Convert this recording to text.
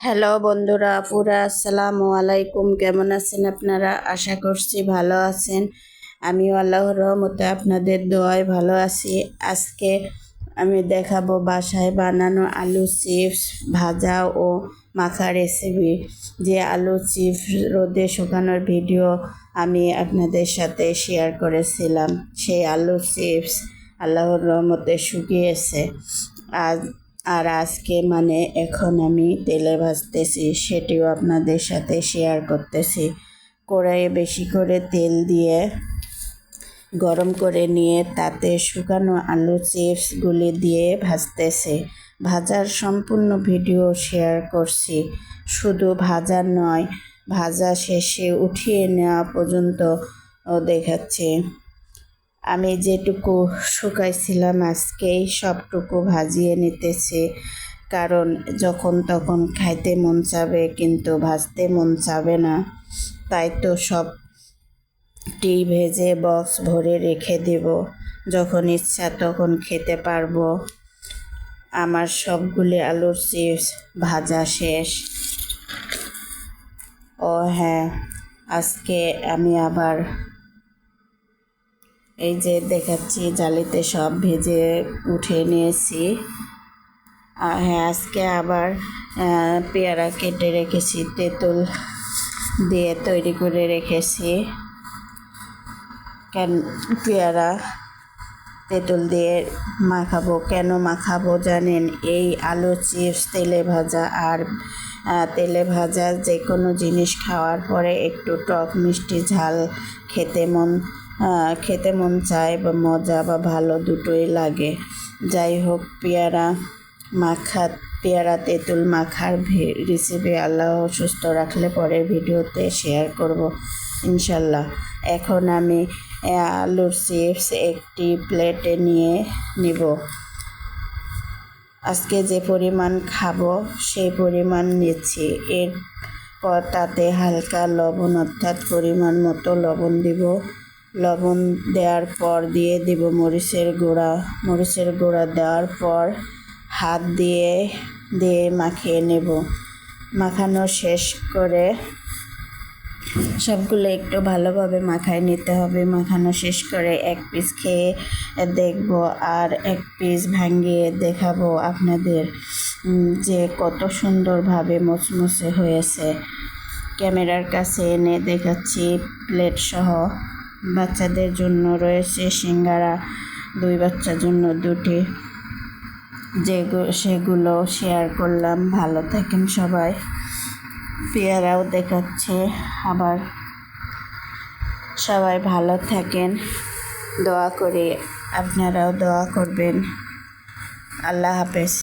Hello বন্ধুরা, আপুরা, আসসালামু আলাইকুম। কেমন আছেন আপনারা? আশা করছি ভালো আছেন। আমিও আল্লাহর রহমতে আপনাদের দোয়ায় ভালো আছি। আজকে আমি দেখাবো বাসায় বানানো আলু চিপস ভাজা ও মাখা রেসিপি। যে আলু চিপস রোদে শুকানোর ভিডিও আমি আপনাদের সাথে শেয়ার করেছিলাম, সেই আলু চিপস আল্লাহর রহমতে শুকিয়েছে। আজ আর আজকে এখন আমি তেলে ভাজতেছি, সেটিও আপনাদের সাথে শেয়ার করতেছি। কড়াইয়ে বেশি করে তেল দিয়ে গরম করে নিয়ে তাতে শুকানো আলু চিপসগুলি দিয়ে ভাজতেছি। ভাজার সম্পূর্ণ ভিডিও শেয়ার করছি, শুধু ভাজা নয়, ভাজা শেষে উঠিয়ে নেওয়া পর্যন্ত দেখাচ্ছি। আমি যেটুকু শুকাইছিলাম আজকেই সবটুকু ভাজিয়ে নিতেছি, কারণ যখন তখন খাইতে মন চাবে কিন্তু ভাজতে মন চাবে না। তাই তো সবটি ভেজে বক্স ভরে রেখে দেব, যখন ইচ্ছা তখন খেতে পারবো। আমার সবগুলি আলুর চিপস ভাজা শেষ। ও হ্যাঁ, আজকে আমি আবার এই যে দেখাচ্ছি, জালিতে সব ভেজে উঠে নিয়েছি। হ্যাঁ, আজকে আবার পেয়ারা কেটে রেখেছি, তেঁতুল দিয়ে তৈরি করে রেখেছি। পেয়ারা তেঁতুল দিয়ে মাখাবো। কেন মাখাবো জানেন? এই আলু চিপস তেলে ভাজা, আর তেলে ভাজা যে কোনো জিনিস খাওয়ার পরে একটু টক মিষ্টি ঝাল খেতে মন চায়, বা মজা বা ভালো দুটোই লাগে। যাই হোক, পেয়ারা তেঁতুল মাখার রেসিপি আল্লাহ সুস্থ রাখলে পরের ভিডিওতে শেয়ার করব ইনশাল্লাহ। এখন আমি আলুর চিপস একটি প্লেটে নিয়ে নিব। আজকে যে পরিমাণ খাবো সেই পরিমাণ নিচ্ছি। এরপর তাতে হালকা লবণ, অর্থাৎ পরিমাণ মতো লবণ দিব। লবণ দেওয়ার পর দিয়ে দিব মরিচের গুঁড়া দেওয়ার পর হাত দিয়ে মাখিয়ে নেব। মাখানো শেষ করে সবগুলো একটু ভালোভাবে মাখায় নিতে হবে। মাখানো শেষ করে এক পিস খেয়ে দেখব, আর এক পিস ভাঙিয়ে দেখাবো আপনাদের যে কত সুন্দরভাবে মুচমুচে হয়েছে। ক্যামেরার কাছে এনে দেখাচ্ছি প্লেট সহ। বাচ্চাদের জন্য রয়েছে সিঙ্গারা, 2 বাচ্চার জন্য 2টি, সেগুলো শেয়ার করলাম। ভালো থাকেন সবাই। পেয়ারাও দেখাচ্ছে, আবার সবাই ভালো থাকেন, দোয়া করি। আপনারাও দোয়া করবেন। আল্লাহ হাফেজ।